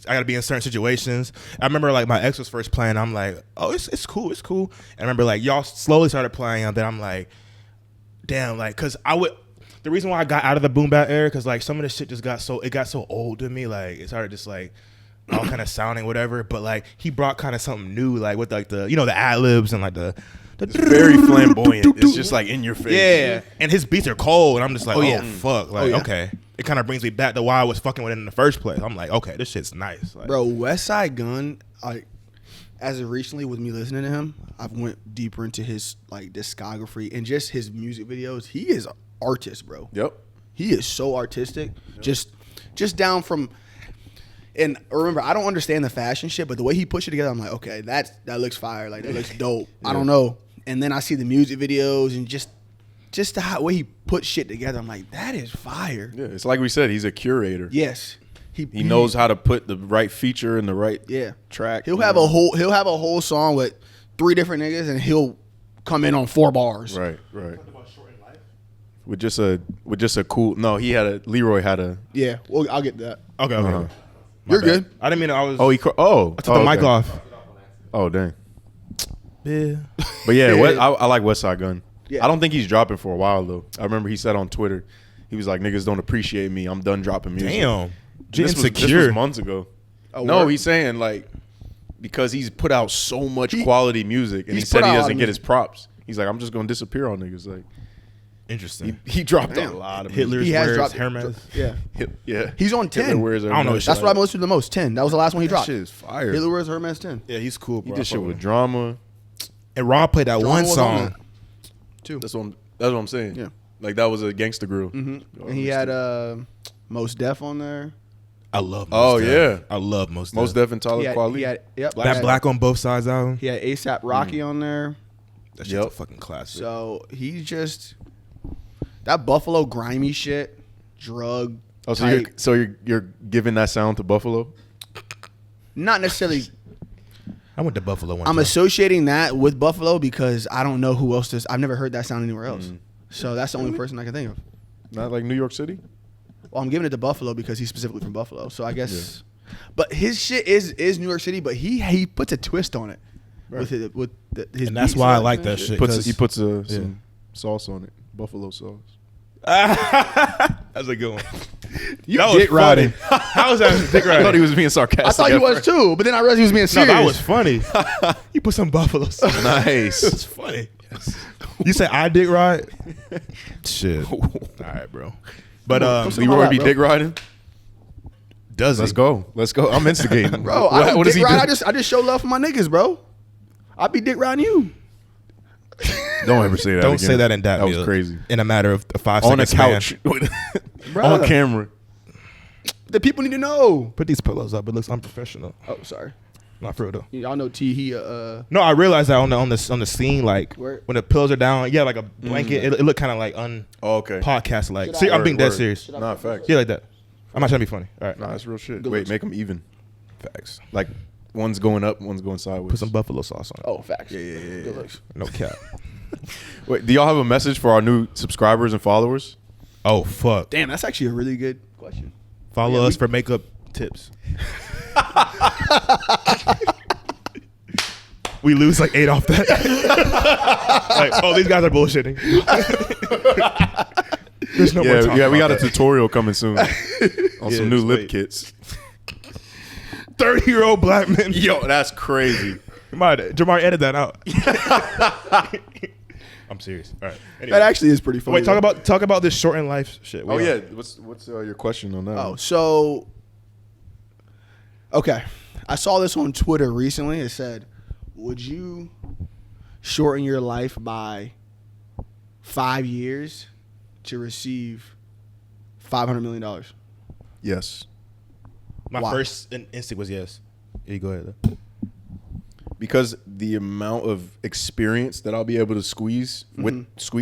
I gotta be in certain situations. I remember like my ex was first playing, I'm like, oh, it's cool. And I remember like y'all slowly started playing, and then I'm like, damn, like, cause the reason why I got out of the boom bap era, cause like some of this shit just got so old to me, like it started just like all kind of sounding whatever. But like he brought kind of something new, like with like the the ad libs and like the
It's very flamboyant. It's just like in your face.
yeah, and his beats are cold, and I'm just like,
yeah.
Fuck, like okay. It kind of brings me back to why I was fucking with it in the first place. I'm like, okay, this shit's nice, like,
Bro, Westside Gunn, as of recently with me listening to him, I've went deeper into his like discography and just his music videos. He is an artist, bro.
Yep.
He is so artistic. Yep. Just down from. And remember, I don't understand the fashion shit, but the way he pushed it together, I'm like, okay, that looks fire. Like that looks dope. Yeah. I don't know. And then I see the music videos and just the way he put shit together, I'm like, that is fire.
Yeah, it's like we said, he's a curator.
Yes. He
knows how to put the right feature in the right track.
He'll have a whole song with 3 different niggas and he'll come in on 4 bars.
Right. With just a cool. No, Leroy had a.
Yeah, well, I'll get that.
okay.
Uh-huh.
You're good.
I didn't mean I was.
I
took the mic off.
Oh dang.
Yeah.
But yeah, I like Westside Gunn.
Yeah.
I don't think he's dropping for a while though. I remember he said on Twitter, he was like, "Niggas don't appreciate me. I'm done dropping music."
Damn.
This was
Insecure.
months ago. No, he's saying like because he's put out so much quality music, and he
he's
said
put
he
out a lot
doesn't
of
get his props. He's like, I'm just gonna disappear on niggas. Like,
Interesting.
he dropped
Damn.
a lot of
Hitler's
He has
wears
dropped
Hermes.
Yeah,
yeah.
he's on
Hitler
10.
wears
I don't know
Hermes.
That's what I'm listening to the most. 10. That was the last one he
That
dropped.
shit is fire.
Hitler wears Hermes 10.
Yeah, he's cool, bro.
He did shit with drama.
And Rob played that
Drama
one
was on
song.
that, too.
That's what I'm saying.
Yeah.
Like that was a gangster grill.
Mm-hmm. And he had Mos Def on there.
I love
Oh,
Mos Def.
yeah.
I love Mos Def.
Most Def and Talib
He
Kweli.
had yep.
That Black on Both Sides album.
He had ASAP Rocky on there.
That shit's a fucking classic.
So he just that Buffalo grimy shit, drug.
Oh,
type,
so you're giving that sound to Buffalo?
not necessarily.
I went to Buffalo one
I'm
time.
associating that with Buffalo because I don't know who else does. I've never heard that sound anywhere else. So that's the only person I can think of.
Not like New York City?
Well, I'm giving it to Buffalo because he's specifically from Buffalo. So I guess, but his shit is New York City, but he puts a twist on it his.
And that's
beats.
why I like that shit.
He puts some sauce on it. Buffalo sauce.
That's a good one.
You
That was
dick riding.
funny. How was that dick
I
riding?
thought he was being sarcastic.
I thought he
at
was
first.
too, but then I realized he was being
No,
serious.
that was funny. You put some Buffalo sauce. It's
Nice.
funny. You say I dick ride? Shit. All right, bro. But
Leroy be
bro.
dick riding?
does he?
Let's go. I'm instigating.
Bro, I don't
what does
dick
he
ride.
do?
I just show love for my niggas, bro. I be dick riding you.
Don't ever say that
Don't
again.
say that in
That was
Meal.
crazy.
In a matter of 5
On a
seconds.
couch.
Bruh.
On camera.
The people need to know.
Put these pillows up. It looks unprofessional.
Oh, sorry.
Not for real though.
Y'all know T. He
No, I realized that on the scene, like
Where?
when the pillows are down, yeah, like a blanket. It looked kind of like
Oh, okay.
podcast like.
Should
See,
I-
I'm being dead
Word.
serious.
Nah, facts.
Yeah, like that. I'm not trying to be funny. All right,
Nah, that's real shit.
Good
Wait,
looks.
make them even.
facts.
Like, one's going up, one's going sideways.
Put some buffalo sauce on it.
Oh, facts.
Yeah.
Good looks.
No cap.
Wait, do y'all have a message for our new subscribers and followers?
Oh fuck.
Damn, that's actually a really good question.
Follow
Yeah,
us for makeup tips. We lose like 8 off that. Like, oh, these guys are bullshitting. There's no more talking
we got
about
a
that.
tutorial coming soon on
Yeah,
some new
just
lip
wait.
kits.
30-year-old black men.
Yo, that's crazy.
Jamar, edit that out. I'm serious. All right. Anyway.
That actually is pretty funny.
Wait,
though.
talk about this shortened life shit.
Oh yeah, what's your question on that?
Oh, so okay. I saw this on Twitter recently. It said, "Would you shorten your life by 5 years to receive $500 million?"
Yes,
My
Why?
first instinct was yes. Yeah, you go ahead.
because the amount of experience that I'll be able to squeeze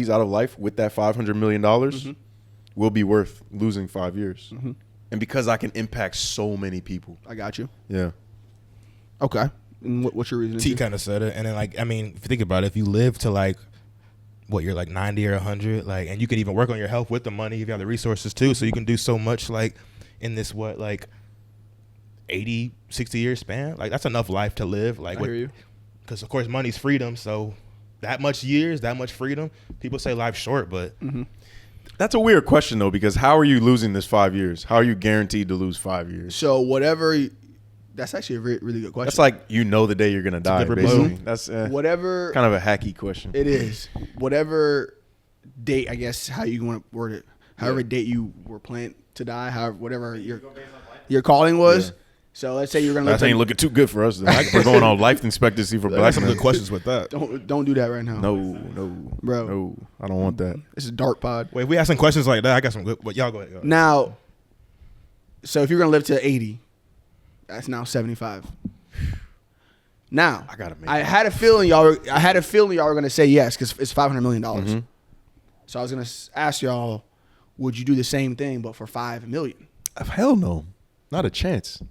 out of life with that $500 million will be worth losing 5 years, and because I can impact so many people.
I got you.
Yeah.
Okay. And what's your reason?
T kind of said it, and then like I mean, if you think about it, if you live to like what you're like 90 or 100, like, and you can even work on your health with the money if you have the resources too, so you can do so much like in this 80, 60 year span. Like that's enough life to live. Like
I hear you.
because of course money's freedom, so that much years, that much freedom. People say life's short, but
That's a weird question though, because how are you losing this 5 years? How are you guaranteed to lose 5 years?
So that's actually a really good question.
That's like the day you're gonna die.
good
Basically,
rebuttal.
that's
whatever
kind of a hacky question.
it is. Whatever date, I guess, how you want to word it. However date you were planned to die, however whatever your calling was.
Yeah.
So let's say you're gonna
That
live
ain't looking too good for us. Though. We're going on life expectancy for black
some
men.
good questions with that.
don't do that right now.
No,
Bro.
no, I don't want that.
This is dark pod.
Wait, if we asking questions like that, I got some good. But y'all go ahead.
Now, so if you're gonna live to 80, that's now 75. Now,
I gotta make
I had a feeling y'all were gonna say yes because it's $500 million.
Mm-hmm.
So I was gonna ask y'all, would you do the same thing but for $5 million?
Hell no, not a chance.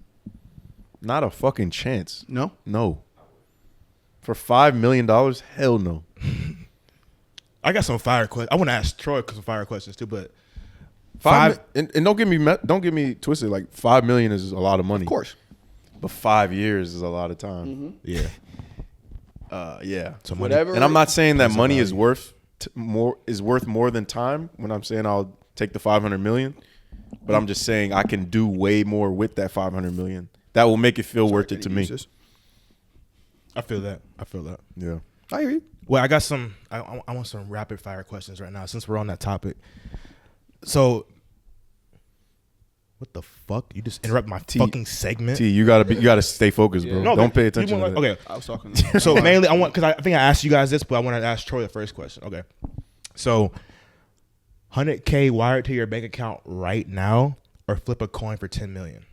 Not a fucking chance.
No.
No. For $5 million, hell no.
I got some fire questions. I want to ask Troy some fire questions too, but
And don't get me twisted. Like $5 million is a lot of money.
Of course.
But 5 years is a lot of time.
yeah.
Yeah.
So money-
Whatever.
And I'm not saying that money
value.
is worth more than time when I'm saying I'll take the $500 million, but I'm just saying I can do way more with that $500 million that will make it feel worth it to me.
I feel that.
Yeah.
I hear you.
Well, I got some. I want some rapid fire questions right now since we're on that topic. So, what the fuck? You just interrupt my fucking segment.
T, you gotta stay focused, bro.
No,
Don't pay attention.
want,
to that.
okay.
I was talking.
So mainly, because I think I asked you guys this, but I want to ask Troy the first question. Okay. So, $100K wired to your bank account right now, or flip a coin for $10 million.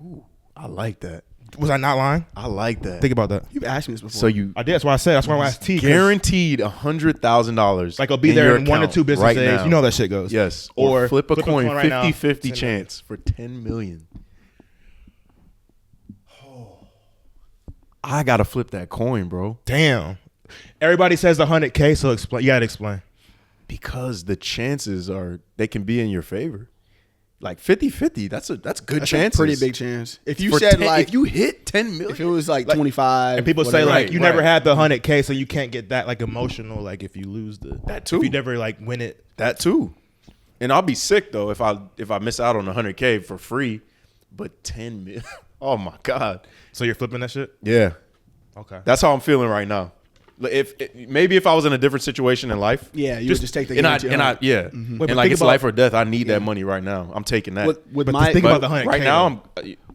Ooh, I like that.
Was I not lying?
I like that.
Think about that.
You've asked me this before.
So you
I did. That's why I said. That's why I asked T.
guaranteed $100,000.
Like, I'll be there in 1 to 2 business
right
days.
now.
You know how that shit goes.
Yes. Or flip a coin,
right now,
50-50
$10
chance for $10 million. I gotta flip that coin, bro.
Damn. Everybody says 100K, so explain. You gotta explain.
Because the chances they can be in your favor. Like 50-50, that's good chances.
a pretty big chance. If you
For
said
10
like
if you hit 10 million,
if it was like 25,
And people say
whatever.
like
Right,
you never
right.
had the 100K, so you can't get that like emotional. Like if you lose
That too.
If you never like win it.
that too. And I'll be sick though if I miss out on 100K for free, but 10 million. Oh my god.
So you're flipping that shit.
Yeah.
Okay.
That's how I'm feeling right now. Maybe if I was in a different situation in life,
yeah, you would just take the
and I
guarantee
and I
on it.
yeah,
Wait,
and
but
like
think
it's
about-
life or death. I need that money right now. I'm taking that.
with
But
my
think
But
about the 100K.
right now,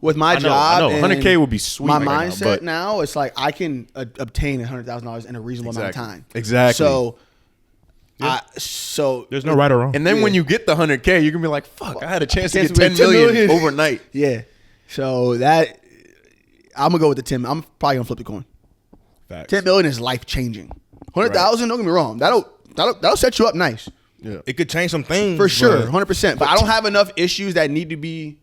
with my
I know,
job,
I know.
and
100K would be sweet
My
right now,
mindset
but-
now, it's like I can obtain $100,000 in a reasonable amount of time.
Exactly.
So,
Yeah.
so
There's no right or wrong.
and then when
Yeah.
you get the 100K, you're gonna be like, "Fuck, I had a chance to
Chance
get
to
10
get 10
million
million.
overnight."
yeah, so that I'm gonna go with the 10. I'm probably gonna flip the coin.
Facts.
10 million is life changing. 100,000, don't get me wrong. That'll set you up nice
Yeah.
It could change some things
for sure,
but-
100%. But I don't have enough issues that need to be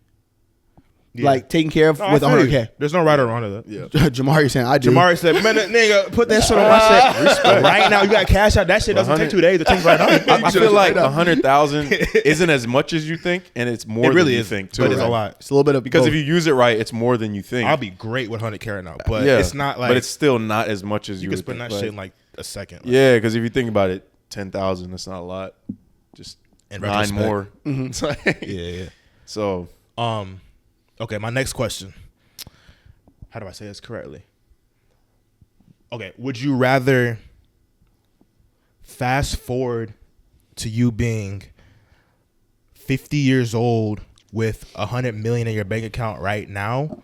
Yeah.
like taken care of
No, I
with
feel you.
100K.
There's no right or wrong to that.
Yeah.
Jamari saying I do.
Jamari said, "Man, nigga, put that shit on my shit right now. You got cash out. That shit doesn't take 2 days to take right now."
I feel like 100,000 isn't as much as you think, and it's more
It really
than you
is,
think too.
but it's a
right?
lot.
It's a little bit of
Because
both.
if you use it right, it's more than you think.
I'll be great with 100K right now, but
yeah,
it's not like
but it's still not as much as
you
you
can
would
spend
think.
that shit in like a second. Like,
Yeah, because if you think about it, 10,000, that's not a lot. Just
In
9
retrospect.
more. It's like-
yeah.
So
Okay, my next question. How do I say this correctly? Okay, would you rather fast forward to you being 50 years old with $100 million in your bank account right now,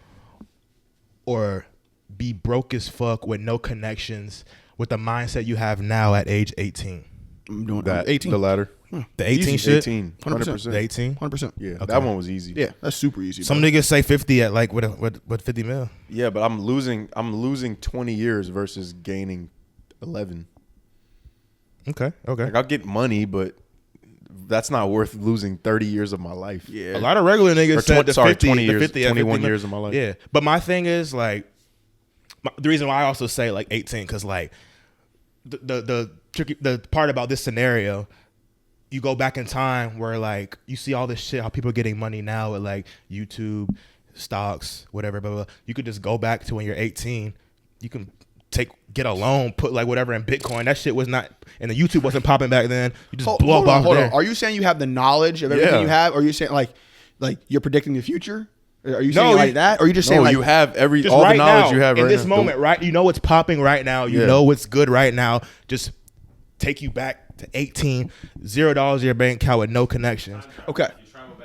or be broke as fuck with no connections with the mindset you have now at age 18?
I'm doing
that
18.
the latter.
The 18
Easy,
shit?
18.
100%.
The 18?
100%.
Yeah,
Okay.
that one was easy.
Yeah, that's super easy.
Some
bro.
niggas say 50 at like with 50 mil.
Yeah, but I'm losing 20 years versus gaining 11.
Okay.
Like I'll get money, but that's not worth losing 30 years of my life.
Yeah.
A lot of regular niggas
Or
said the
20
50,
20
the
years,
50 at
21
50
years of my life.
Yeah, but my thing is like, the reason why I also say like 18, because like the tricky, the part about this scenario, you go back in time where like you see all this shit, how people are getting money now with like YouTube, stocks, whatever, blah, blah, blah. You could just go back to when you're 18. You can get a loan, put like whatever in Bitcoin. That shit was not, and the YouTube wasn't popping back then. You just blow up off
hold
there.
on. Are you saying you have the knowledge of everything
Yeah.
you have? Or are you saying like you're predicting the future? Are you
No,
saying
you-
like that? Or are you just saying
No,
like
you have
Just
all
right
the knowledge
now,
you have
in
right
this
now.
moment, right? You know what's popping right now. You
Yeah.
know what's good right now. Just take you back to 18, $0 in your bank account with no connections.
okay?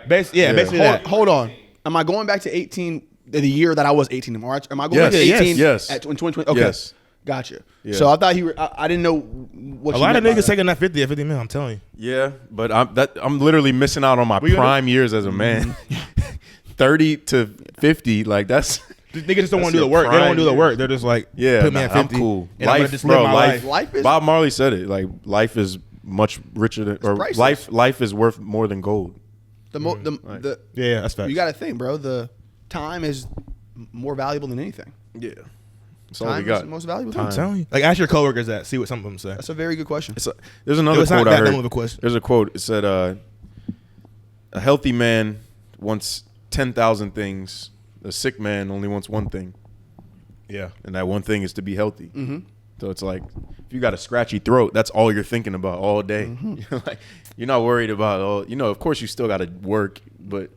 Basically that.
Hold on. Am I going back to 18? The year that I was 18 in March? Am I going
Yes.
back to 18?
Yes.
At 2020? Okay.
Yes.
Gotcha.
Yeah.
So I thought I didn't know what
A
you
lot of
meant by
niggas
that.
taking that 50 at 50 mil. I'm telling you.
Yeah, but I'm literally missing out on my
you gonna-
prime years as a man. 30 to 50, like that's
These niggas just don't
That's
want to do the
your
work. They don't want to do the
prime
work. They're just like,
yeah.
put me at 50.
I'm cool.
And I'm gonna
Life,
just
bro.
live my life.
Life is
Bob Marley said it. Like life is much richer than, or
priceless.
life is worth more than gold.
the
Yeah, that's facts.
you got to think, bro. The time is more valuable than anything.
Yeah, that's all
Time
we
is
got.
the most valuable
I'm
thing.
telling you. Like, ask your coworkers that. See what some of them say.
That's a very good question.
There's another
It's not
quote I
that
heard.
dumb of a question.
There's a quote. It said, "A healthy man wants 10,000 things. A sick man only wants one thing,
Yeah.
and that one thing is to be healthy." Mm-hmm. So it's like, if you got a scratchy throat, that's all you're thinking about all day.
Mm-hmm.
Like, you're not worried about all. Of course, you still got to work, but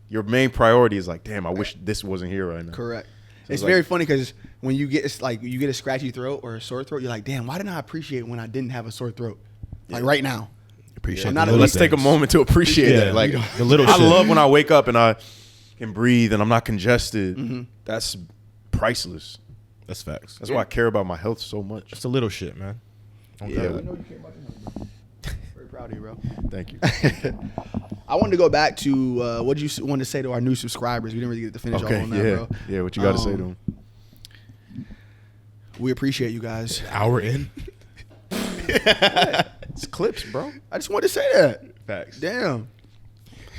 your main priority is like, damn, I wish this wasn't here right now.
Correct.
So
it's
like-
very funny because when you get a scratchy throat or a sore throat, you're like, damn, why didn't I appreciate when I didn't have a sore throat? Like right now.
Appreciate
I'm not
the
a-
little
Let's take a
things.
moment to appreciate
Yeah,
that. Like
the little
I
shit.
love when I wake up and I can breathe and I'm not congested.
Mm-hmm.
That's priceless.
That's facts.
That's why I care about my health so much.
It's the little shit, man.
Yeah.
We know you care about your health, bro. Very proud of you, bro.
Thank you.
I wanted to go back to what you want to say to our new subscribers. We didn't really get to finish
Okay,
all on that,
yeah.
bro.
Yeah, what you got to say to them?
We appreciate you guys.
Hour in.
It's clips, bro.
I just wanted to say that.
Facts.
Damn.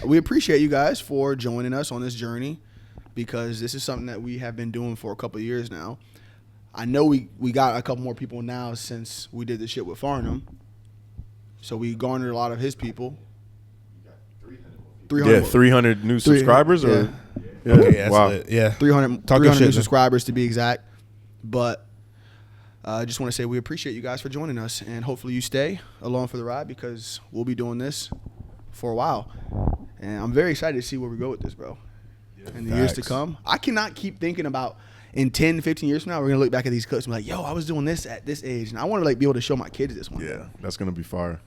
We appreciate you guys for joining us on this journey because this is something that we have been doing for a couple of years now. I know we got a couple more people now since we did the shit with Farnham. So we garnered a lot of his people. 300
Yeah, 300 new
300,
subscribers?
yeah.
Or yeah.
Okay, that's
Wow.
lit. Yeah.
300,
Talk
300
your shit,
new
man.
subscribers to be exact. But I just want to say we appreciate you guys for joining us. And hopefully you stay along for the ride because we'll be doing this for a while. And I'm very excited to see where we go with this, bro. In the years to
Facts.
come. I cannot keep thinking about in 10, 15 years from now, we're going to look back at these clips and be like, yo, I was doing this at this age. And I want to like be able to show my kids this one.
Yeah, that's going to be fire.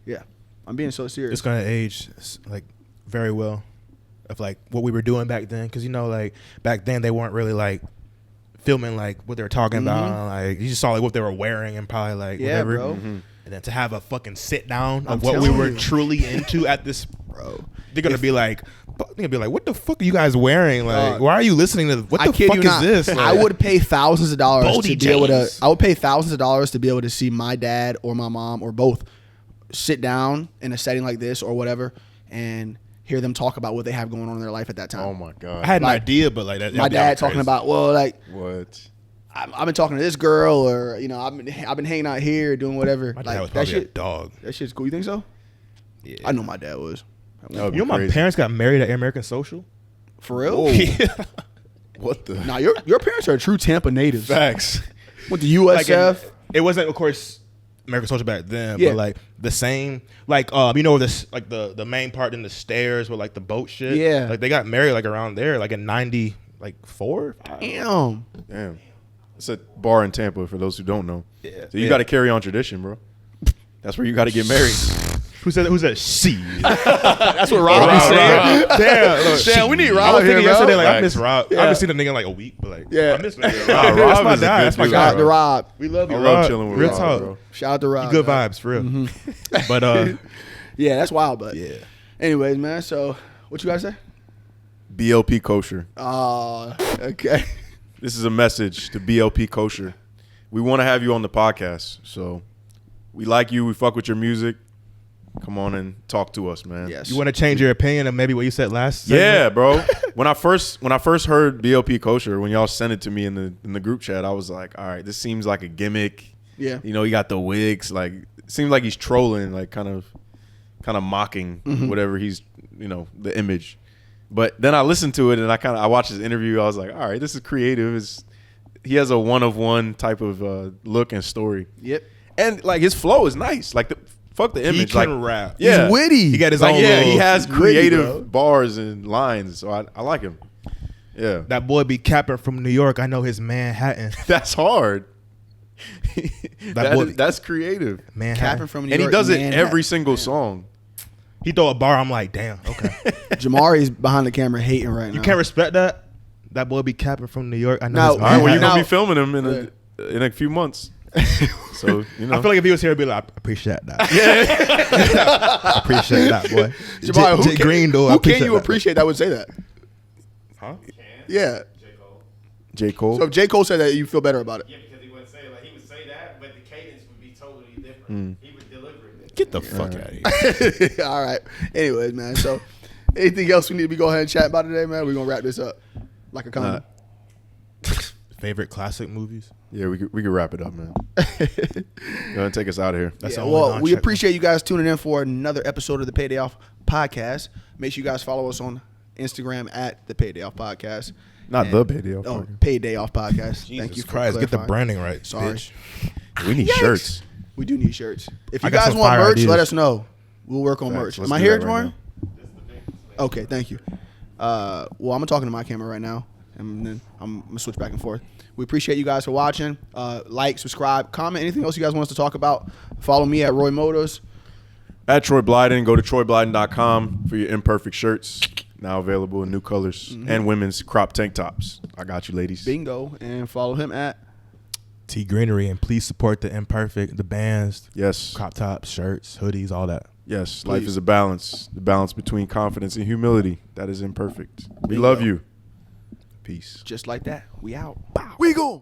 Yeah. I'm being so serious.
It's gonna age like very well of like what we were doing back then, because you know, like back then they weren't really like filming like what they were talking about. Like you just saw like what they were wearing and probably like
Yeah,
whatever.
bro.
And then to have a fucking sit down
I'm
of what we
telling
were
you.
truly into at this,
Bro.
they're gonna be like, what the fuck are you guys wearing? Like, why are you listening to what
I
the
kid
fuck
you
is
not.
this? Like,
I would pay thousands of dollars
Boldy
to be able to.
James.
I would pay thousands of dollars to be able to see my dad or my mom or both sit down in a setting like this or whatever and hear them talk about what they have going on in their life at that time.
Oh, my God.
I had an
like,
idea, but like that.
My dad talking about, well, like
What?
I've been talking to this girl, or you know, I've been hanging out here doing whatever.
My
like
dad was
that
probably a
shit.
dog.
That shit's cool. You think so?
Yeah.
I know my dad was.
That would
You know,
be
my
crazy.
parents got married at American Social.
For real?
What the?
Nah, your parents are true Tampa natives.
Facts.
Went to
Like,
USF.
it wasn't, of course, American Social back then,
Yeah.
but like the same, like you know, this like the main part in the stairs with like the boat shit.
Yeah.
like they got married like around there, like in '94.
Damn.
Damn. It's a bar in Tampa for those who don't know.
Yeah.
So you got to carry on tradition, bro. That's where you got to get married.
Who said? Who said she?
That's what Rob
Rob,
was saying.
Rob. Damn, look,
Damn, we need
I
Rob
was
here,
thinking
bro.
yesterday, like I
Facts.
miss Rob. I
Yeah.
haven't seen the nigga in like a week, but like
Yeah.
I miss nigga.
Rob.
Rob,
Rob
that's my
is a
dad.
good
That's my
dude,
Shout out
guy.
to Rob.
We love you.
I love
Rob.
chilling with
Real
Rob,
talk.
bro.
Shout out to Rob.
Good
bro.
vibes for real. But
Yeah, that's wild, but
yeah.
anyways, man. So what you guys say?
BLP Kosher.
Oh, okay.
This is a message to BLP Kosher. We want to have you on the podcast. So we like you. We fuck with your music. Come on and talk to us, man.
Yes.
You want to change your opinion of maybe what you said last?
Yeah,
segment?
bro. When I first heard BLP Kosher, when y'all sent it to me in the group chat, I was like, all right, this seems like a gimmick.
Yeah.
You know, he got the wigs. Like, it seems like he's trolling, like kind of mocking whatever he's, you know, the image. But then I listened to it and I watched his interview. I was like, all right, this is creative. He has a one-of-one type of look and story.
Yep.
And like his flow is nice. Like fuck the image.
He can
like,
rap.
Yeah.
He's witty.
He got his
Like,
own.
yeah, he
little-
has
witty,
creative
bro.
bars and lines. So I like him. Yeah.
That boy be capping from New York. I know his Manhattan.
That's hard.
boy-
That's creative.
Manhattan.
Capping from New
And he
York,
does it
Manhattan.
every single song.
He throw a bar. I'm like, damn. Okay.
Jamari's behind the camera hating right now.
You can't respect that. That boy be capping from New York. I know.
No,
his
All right, well, you're
Manhattan.
going to
Now-
be filming him in a few months. So, you know.
I feel like if he was here, he'd be like, I appreciate that. Yeah. I appreciate that, boy.
Jamari, who
J-
can,
Green door. I
who can
appreciate
you
that.
appreciate that would say that?
Huh?
Yeah.
J. Cole.
J. Cole.
So if J. Cole said that, you feel better about it.
Yeah, because he wouldn't say like he would say that, but the cadence would be totally different. He would deliver it.
Get the fuck out of here.
All right. Anyways, man. So anything else we need to be go ahead and chat about today, man? We're going to wrap this up like a condom.
Favorite classic movies?
Yeah, we could wrap it up, man. Go ahead and take us out of here.
That's
Yeah,
the only
well, we
non-check
appreciate you guys tuning in for another episode of the Payday Off Podcast. Make sure you guys follow us on Instagram at the Payday Off Podcast.
Not
And-
the Payday Off
Oh,
Podcast.
Payday Off Podcast.
Jesus
Thank you for
Christ, get the
clarifying.
branding right.
Sorry.
Bitch.
We need shirts.
We do need shirts. If
I
you
got
guys
some
want
fire
merch, let
ideas.
us know. We'll work on
Facts.
merch.
Let's
Am I
do
here,
that right
Jordan? Okay, thank you. Well, I'm talking to my camera right now, and then I'm gonna switch back and forth. We appreciate you guys for watching. Like, subscribe, comment, anything else you guys want us to talk about. Follow me at Roy Motors.
At Troy Blyden, go to troyblyden.com for your imperfect shirts. Now available in new colors and women's crop tank tops. I got you, ladies.
Bingo. And follow him at
T Greenery, and please support the Imperfect, the bands,
Yes.
crop tops, shirts, hoodies, all that.
Yes.
Please.
Life is a balance. The balance between confidence and humility. That is imperfect. We
Bingo.
love you. Peace.
just like that. We out.
We go.